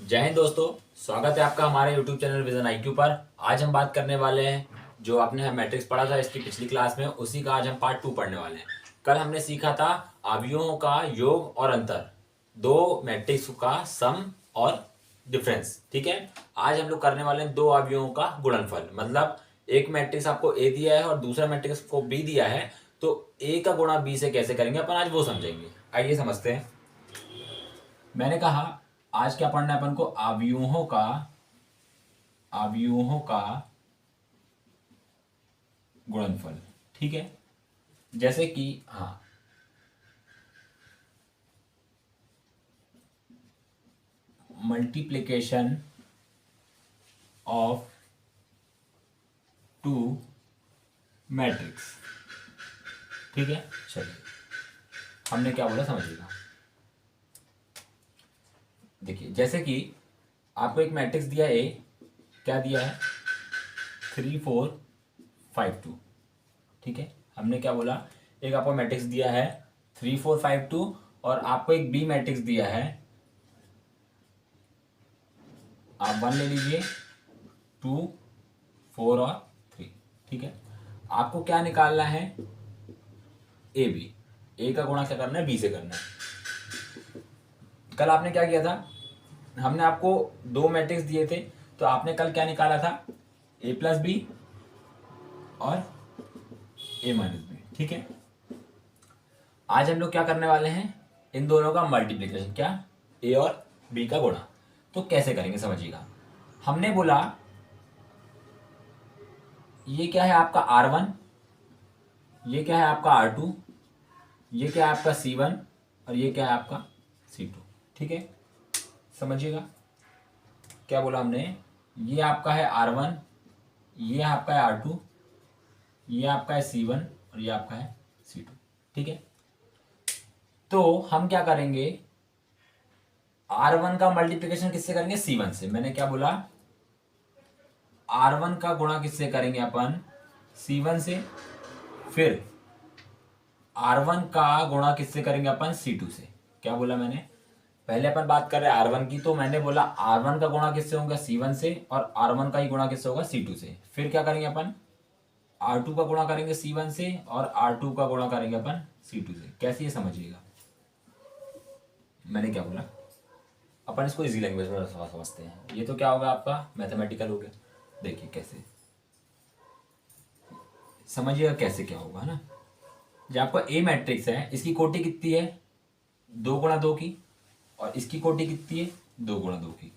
जय हिंद दोस्तों। स्वागत है आपका हमारे YouTube चैनल विजन IQ पर। आज हम बात करने वाले हैं जो आपने मैट्रिक्स पढ़ा था इसकी पिछली क्लास में, उसी का आज हम पार्ट 2 पढ़ने वाले हैं। कल हमने सीखा था अवयवों का योग और अंतर, दो मैट्रिक्स का सम और डिफरेंस। ठीक है, आज हम लोग करने वाले हैं दो अवयवों का गुणनफल। मतलब एक मैट्रिक्स आपको ए दिया है और दूसरा मैट्रिक्स को बी दिया है, तो ए का गुणा बी से कैसे करेंगे अपन आज वो समझेंगे। आइए समझते हैं। मैंने कहा आज क्या पढ़ना है अपन को, अवयवों का गुणनफल। ठीक है, जैसे कि मल्टीप्लिकेशन ऑफ टू मैट्रिक्स। ठीक है, चलिए हमने क्या बोला समझिएगा। देखिए जैसे कि आपको एक मैट्रिक्स दिया ए, क्या दिया है 3 4 5 2। ठीक है, हमने क्या बोला, एक आपको मैट्रिक्स दिया है 3 4 5 2 और आपको एक बी मैट्रिक्स दिया है, आप 1 ले लीजिए 2 4 और 3। ठीक है, आपको क्या निकालना है, ए बी। ए का गुणा क्या करना है, बी से करना है। कल आपने क्या किया था, हमने आपको दो मैट्रिक्स दिए थे, तो आपने कल क्या निकाला था, ए प्लस बी और ए माइनस बी। ठीक है, आज हम लोग क्या करने वाले हैं, इन दोनों का मल्टीप्लिकेशन, क्या ए और बी का गुणा। तो कैसे करेंगे समझिएगा। हमने बोला ये क्या है आपका R1, ये क्या है आपका R2, ये क्या है आपका C1 और ये क्या है आपका C2। ठीक है, समझिएगा क्या बोला हमने, ये आपका है R1, ये आपका है R2, ये आपका है C1 और ये आपका है C2। ठीक है, तो हम क्या करेंगे, R1 का मल्टीप्लिकेशन किससे करेंगे, C1 से। मैंने क्या बोला, R1 का गुणा किससे करेंगे अपन, C1 से। फिर R1 का गुणा किससे करेंगे अपन, C2 से। क्या बोला मैंने, पहले अपन बात कर रहे हैं R1 की, तो मैंने बोला R1 का गुणा किससे होगा, C1 से, और R1 का ही गुणा किससे होगा, C2 से। फिर क्या करेंगे अपन, R2 का गुणा करेंगे C1 से और R2 का गुणा करेंगे अपन C2 से। कैसे ये समझिएगा, मैंने क्या बोला, अपन इसको इजी लैंग्वेज में समझते हैं। ये तो क्या होगा आपका मैथमेटिकल हो गया। देखिए कैसे समझिएगा, कैसे क्या होगा ना। जो आपका ए मैट्रिक्स है, इसकी कोटि कितनी है, 2 गुणा 2 की, और इसकी कोटि कितनी है, 2 गुणा 2 की।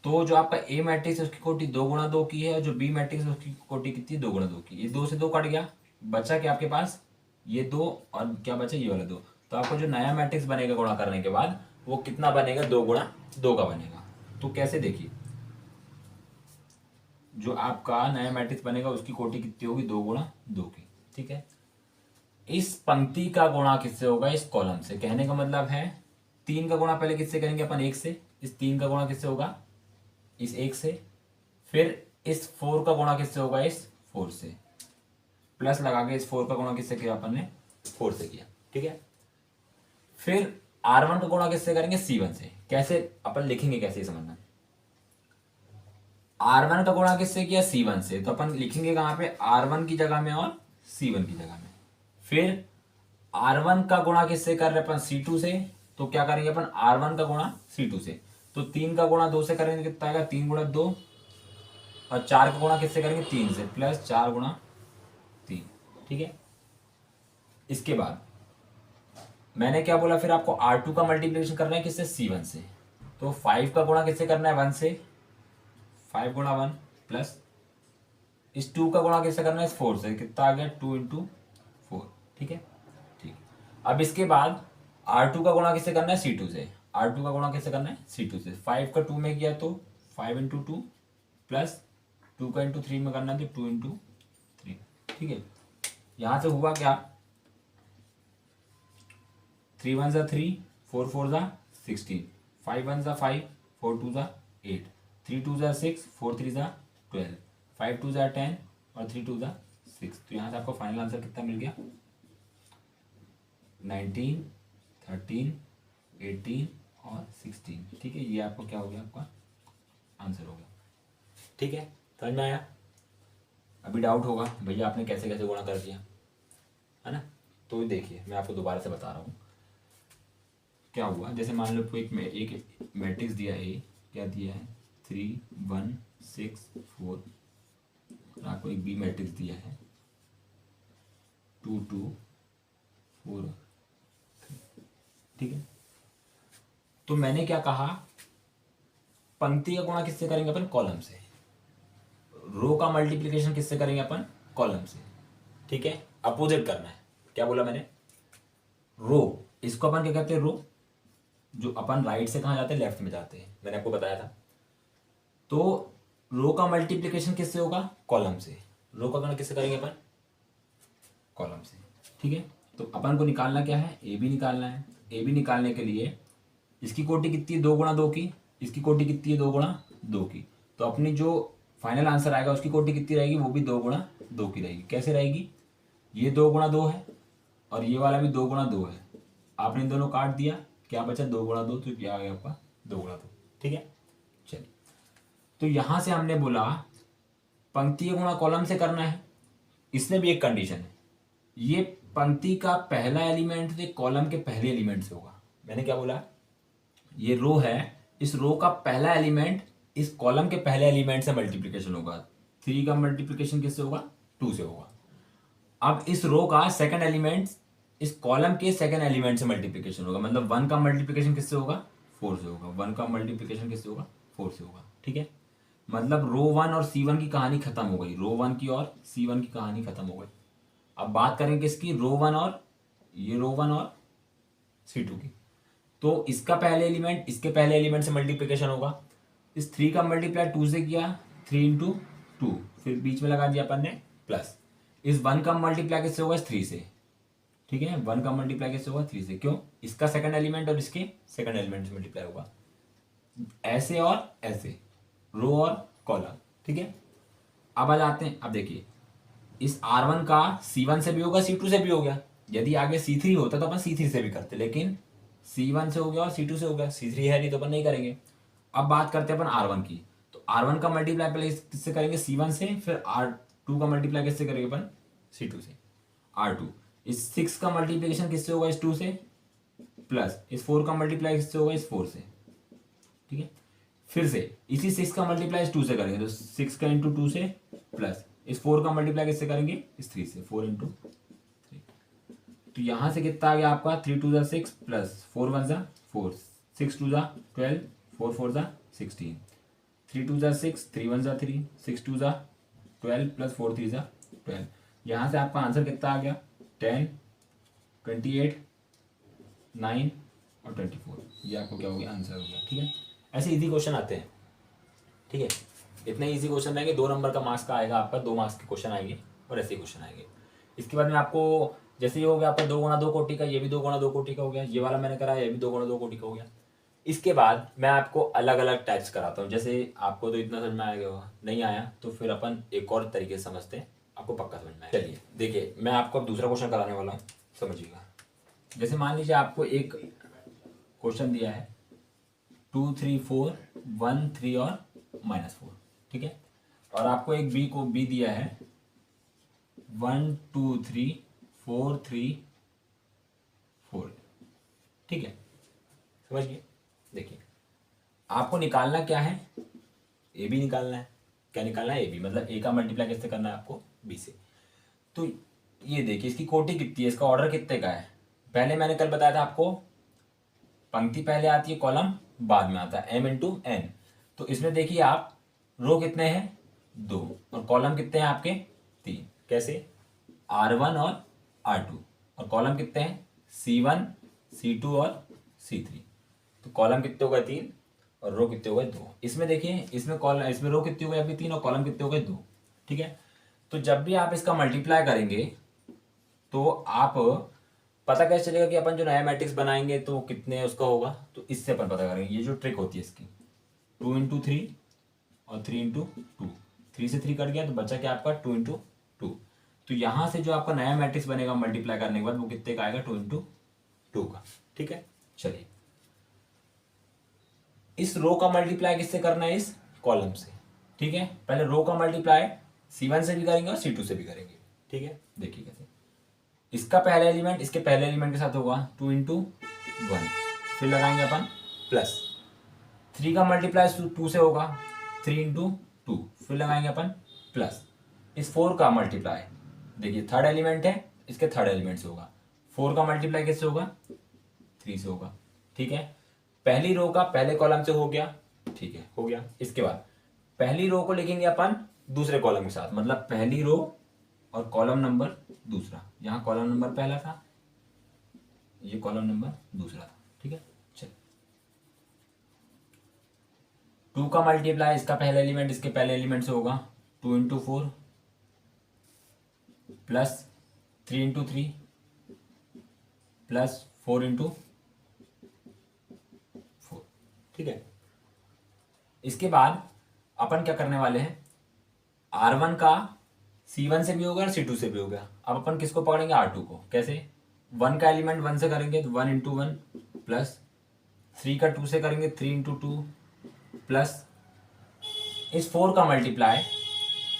तो जो आपका ए मैट्रिक्स है उसकी कोटि 2 गुणा 2 की है, और जो बी मैट्रिक्स है उसकी कोटि कितनी है, 2 गुणा 2 की। ये 2 से 2 कट गया, बचा क्या आपके पास, ये 2 और क्या बचा, ये वाला 2। तो आपको जो नया मैट्रिक्स बनेगा गुणा करने के बाद, वो कितना बनेगा, 2 गुणा 2 का बनेगा। तो कैसे देखिए, जो आपका नया मैट्रिक्स बनेगा उसकी कोटि कितनी होगी, 2 गुणा 2 की। ठीक है, इस पंक्ति का गुणा किससे होगा, इस कॉलम से। कहने का मतलब है 3 का गुणा पहले किससे करेंगे अपन, 1 से। इस 3 का गुणा किससे होगा, इस 1 से। फिर इस 4 का गुणा किससे होगा, इस 4 से। प्लस लगा के इस 4 का गुणा किससे किया अपन ने, 4 से किया। ठीक है, फिर R1 का गुणा किससे करेंगे, C1 से। कैसे अपन लिखेंगे, कैसे समझना, R1 का गुणा किससे किया, C1 से। तो अपन लिखेंगे कहां पे, R1 की जगह में और C1 की जगह में। फिर R1 का गुणा किससे कर रहे अपन, C2 से। तो क्या करेंगे अपन, R1 का गुणा C2 से। तो 3 का गुणा 2 से करेंगे कितना आएगा, 3 गुणा 2। और 4 का गुणा किससे करेंगे, 3 से, प्लस 4 गुणा 3। ठीक है, इसके बाद मैंने क्या बोला, फिर आपको R2 का मल्टीप्लिकेशन करना है किससे, C1 से। तो 5 का गुणा किससे करना है, 1 से। 5 गुणा 1 प्लस इस 2 का गुणा किससे करना है, इस 4 से। कितना आ गया, 2 × 4। ठीक है, ठीक। अब इसके बाद R2 का गुणा किससे करना है, C2 से। R2 का गुणा किससे करना है, C2 से। 5 का 2 में किया तो 5 × 2 प्लस 2 का × 3 में करना है तो 2 × 3। ठीक है, यहां से हुआ क्या, 3 1 ज़ा 3, 4 4 ज़ा 16, 5 1 ज़ा 5, 4 2 ज़ा 8, 3 2 ज़ा 6, 4 3 ज़ा 12, 5 2 ज़ा 10 और 3 2 ज़ा 6। तो यहाँ से आपको फाइनल आंसर कितना मिल गया, 19 13 18 और 16। ठीक है, ये आपको क्या हो गया, आपका आंसर हो गया। ठीक है, समझ में आया? अभी डाउट होगा भैया आपने कैसे कैसे गुणा कर दिया, है ना? तो देखिए मैं आपको दोबारा से बता रहा हूँ क्या हुआ। जैसे मान लो एक मैट्रिक्स दिया है, क्या दिया है 3 1 6 4, और आपको एक बी मैट्रिक्स दिया है 2 2 4। ठीक है, तो मैंने क्या कहा, पंक्ति का गुणा किससे करेंगे अपन? कॉलम से। रो का मल्टीप्लिकेशन किससे करेंगे अपन? कॉलम से। ठीक है, अपोजिट करना है। क्या बोला मैंने? रो, इसको अपन क्या कहते हैं? रो, जो अपन राइट से कहाँ जाते हैं? लेफ्ट में जाते हैं, मैंने आपको बताया था। तो रो का मल्टीप्लिकेशन किससे होगा? कॉलम से। रो का गुणा किससे करेंगे अपन? कॉलम से। ठीक है, तो अपन को निकालना क्या है? ए बी निकालना है। ए बी निकालने के लिए इसकी कोटि कितनी है? 2 गुणा 2 की। इसकी कोटि कितनी है? 2 गुणा 2 की। तो अपनी जो फाइनल आंसर आएगा उसकी कोटि कितनी रहेगी? वो भी 2 गुणा 2 की रहेगी। कैसे रहेगी? ये 2 गुणा 2 है और ये वाला भी 2 गुणा 2 है। आपने इन दोनों काट दिया, क्या बचा? 2 गुणा 2, तो क्या आ गया आपका? 2 गुणा 2। ठीक है, चलिए। तो यहां से हमने बोला पंक्ति गुणा कॉलम से करना है। इसमें भी एक कंडीशन है, ये पंक्ति का पहला एलिमेंट से कॉलम के पहले एलिमेंट से होगा। मैंने क्या बोला? ये रो है, इस रो का पहला एलिमेंट इस कॉलम के पहले एलिमेंट से मल्टीप्लिकेशन होगा। 3 का मल्टीप्लिकेशन किससे होगा? 2 से होगा। अब इस रो का सेकंड एलिमेंट इस कॉलम के सेकंड एलिमेंट से मल्टीप्लिकेशन होगा। मतलब 1 का मल्टीप्लिकेशन किससे होगा? 4 से होगा। 1 का मल्टीप्लिकेशन किससे होगा? 4 से होगा। ठीक है, मतलब रो 1 और C1 की कहानी खत्म हो गई। रो 1 की और C1 की कहानी खत्म हो गई। अब बात करेंगे किसकी? रो 1 और C2 की। तो इसका पहले एलिमेंट इसके पहले एलिमेंट से मल्टीप्लिकेशन होगा। इस 3 का मल्टीप्लाई 2 से किया, 3 इंटू 2, फिर बीच में लगा दिया अपन ने प्लस। इस 1 का मल्टीप्लाई किससे होगा? इस 3 से। ठीक है, 1 का मल्टीप्लाई किससे होगा? 3 से। क्यों? इसका सेकंड एलिमेंट और इसके सेकंड एलिमेंट से मल्टीप्लाई होगा। ऐसे और ऐसे, रो और कॉलम। ठीक है, अब आ जाते हैं। अब देखिए, इस R1 का C1 से भी होगा, C2 से भी हो गया। यदि आगे C3 होता तो अपन C3 से भी करते, लेकिन C1 से हो गया और C2 से हो गया। C3 है नहीं तो अपन नहीं करेंगे। अब बात करते हैं अपन R1 की। तो R1 का मल्टीप्लाई पहले किससे करेंगे? C1 से। फिर R2 का मल्टीप्लाई किससे करेंगे अपन? C2 से। R2, इस 6 का मल्टीप्लिकेशन किससे होगा? इस 2 से, प्लस इस 4 का मल्टीप्लाई किससे होगा? इस 4 से। ठीक है, फिर से इसी 6 का मल्टीप्लाई इस 2 से करेंगे, तो 6 का इंटू 2 से, प्लस इस 4 का मल्टीप्लाई किससे करेंगे? इस 3 से। 4 इंटू 3। तो यहां से कितना आ गया आपका? 3 2 6 प्लस 4 1 4, 6 2 12, 4 4 16, 3 2 6, 3 1 3, 6 2 12 प्लस 4 3 12। यहां से आपका आंसर कितना आ गया? 10 28 9 और 24। ये आपको क्या हो गया? आंसर हो गया। ठीक है, ऐसे इजी क्वेश्चन आते हैं। ठीक है, इतने इजी क्वेश्चन रहेंगे। 2 नंबर का मार्क्स का आएगा आपका, 2 मार्क्स के क्वेश्चन आएंगे और ऐसे क्वेश्चन आएंगे। इसके बाद में आपको जैसे ये हो गया आपका 2 गुणा 2 कोटि का, ये भी 2 गुणा 2 कोटि का हो गया। ये वाला मैंने कराया, ये भी 2 गुणा 2 कोटि का हो गया। इसके बाद मैं आपको अलग अलग टाइप्स कराता हूँ। जैसे आपको तो इतना समझ में आएगा, नहीं आया तो फिर अपन एक और तरीके से समझते हैं, आपको पक्का समझ में आएगा। चलिए देखिए, मैं आपको अब दूसरा क्वेश्चन कराने वाला हूँ, समझिएगा। जैसे मान लीजिए आपको एक क्वेश्चन दिया है 2 3 4 1 3 और -4। ठीक है, और आपको एक बी दिया है 1 2 3 4 3 4। ठीक है, समझ गए? देखिए, आपको निकालना क्या है? ए बी निकालना है। क्या निकालना है? ए बी, मतलब ए का मल्टीप्लाई किससे करना है आपको? बी से। तो ये देखिए, इसकी कोटि कितनी है, इसका ऑर्डर कितने का है? पहले मैंने कल बताया था आपको, पंक्ति पहले आती है, कॉलम बाद में आता है, m इंटू एन। तो इसमें देखिए आप, रो कितने हैं? 2, और कॉलम कितने हैं आपके? 3। कैसे? R1 और R2, और कॉलम कितने हैं? C1 C2 और C3। तो कॉलम कितने हो गए? 3, और रो कितने हो गए? 2। इसमें देखिए, इसमें रो कितनी हो गई आपकी? 3, और कॉलम कितने हो गए? 2। ठीक है, तो जब भी आप इसका मल्टीप्लाई करेंगे तो आप पता कैसे चलेगा कि अपन जो नया मैट्रिक्स बनाएंगे तो कितने उसका होगा? तो इससे अपन पता करेंगे। ये जो ट्रिक होती है इसकी, 2 इंटू 3 और 3 इंटू 2, 3 से 3 कट गया तो बचा क्या आपका? 2 इंटू 2। तो यहां से जो आपका नया मैट्रिक्स बनेगा मल्टीप्लाई करने के बाद, वो कितने का आएगा? 2 इंटू 2 का। ठीक है, चलिए, इस रो का मल्टीप्लाई किससे करना है? इस कॉलम से, ठीक है। पहले रो का मल्टीप्लाई C1 से भी करेंगे और C2 से भी करेंगे, ठीक है। देखिए कैसे, इसका पहला एलिमेंट इसके पहले एलिमेंट के साथ होगा 2 × 1, फिर लगाएंगे अपन प्लस 3 का मल्टीप्लाई 2 से होगा 3 × 2, फिर लगाएंगे अपन प्लस इस 4 का मल्टीप्लाई, देखिए थर्ड एलिमेंट है, इसके थर्ड एलिमेंट से होगा 4 का मल्टीप्लाई किससे होगा 3 से होगा, ठीक है। पहली रो का पहले कॉलम से हो गया, ठीक है, हो गया। इसके बाद पहली रो को लिखेंगे अपन दूसरे कॉलम के साथ, मतलब पहली रो और कॉलम नंबर दूसरा, यहाँ कॉलम नंबर पहला था, ये कॉलम नंबर दूसरा था, ठीक है। चल 2 का मल्टीप्लाई इसका पहला एलिमेंट इसके पहले एलिमेंट से होगा 2 × 4 प्लस 3 × 3 प्लस 4 × 4, ठीक है। इसके बाद अपन क्या करने वाले हैं, R1 का C1 से भी होगा और C2 से भी होगा। अब अपन किसको पकड़ेंगे, R2 को। कैसे, 1 का एलिमेंट 1 से करेंगे तो 1 × 1 प्लस 3 का 2 से करेंगे 3 × 2 प्लस इस 4 का मल्टीप्लाई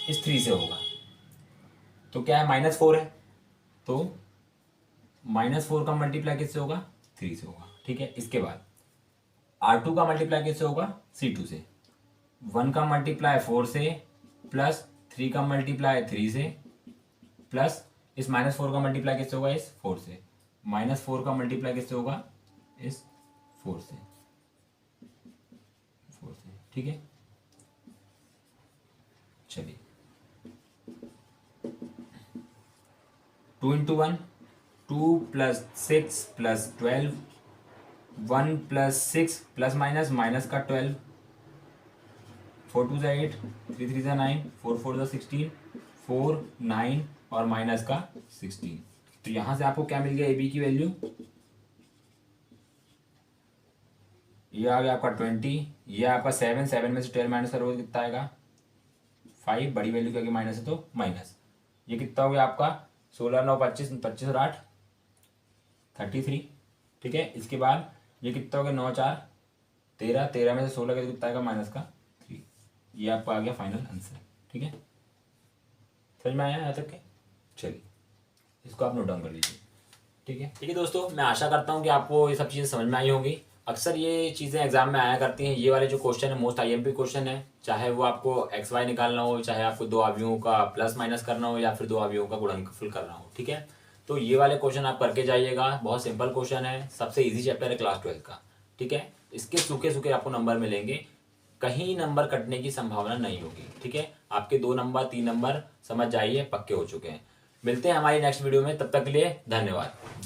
इस 3 से होगा, तो क्या है -4 है, तो -4 का मल्टीप्लाई किससे होगा 3 से होगा, ठीक है। इसके बाद R2 का मल्टीप्लाई किससे होगा C2 से, 1 का मल्टीप्लाई 4 से प्लस 3 का मल्टीप्लाई 3 से प्लस इस -4 का मल्टीप्लाई किससे होगा इस 4 से, -4 का मल्टीप्लाई किससे होगा इस 4 से, ठीक है। चलिए 2 × 1 2 plus 6 plus 12 1 plus 6 plus minus का 12 4 2 8 3 3 9 4 4 16 4 9 और माइनस का 16, तो यहां से आपको क्या मिल गया, AB की वैल्यू ये आ गया आपका 20, ये आपका 7 में से 12 माइनस करोगे कितना आएगा 5, बड़ी वैल्यू क्या माइनस है तो माइनस, ये कितना हो गया आपका 16 9 25 25 और 8 33, ठीक है। इसके बाद ये कितना हो गया 9 4 13, 13 में से 16 का कितना आएगा माइनस का 3, ये आपका आ गया फाइनल आंसर, ठीक है। समझ में आया यहाँ तक के, चलिए इसको आप नोट डाउन कर लीजिए, ठीक है दोस्तों। मैं आशा करता हूँ कि आपको ये सब चीज़ें समझ में आई होंगी। अक्सर ये चीज़ें एग्जाम में आया करती हैं, ये वाले जो क्वेश्चन है मोस्ट IMP क्वेश्चन है, चाहे वो आपको XY निकालना हो, चाहे आपको दो अवयवों का प्लस माइनस करना हो या फिर दो अवयवों का गुणनफल करना हो, ठीक है। तो ये वाले क्वेश्चन आप करके जाइएगा, बहुत सिंपल क्वेश्चन है, सबसे ईजी चैप्टर है क्लास 12 का, ठीक है। इसके सूखे सूखे आपको नंबर मिलेंगे, कहीं नंबर कटने की संभावना नहीं होगी, ठीक है। आपके 2 नंबर 3 नंबर समझ जाइए पक्के हो चुके हैं। मिलते हैं हमारी नेक्स्ट वीडियो में, तब तक के लिए धन्यवाद।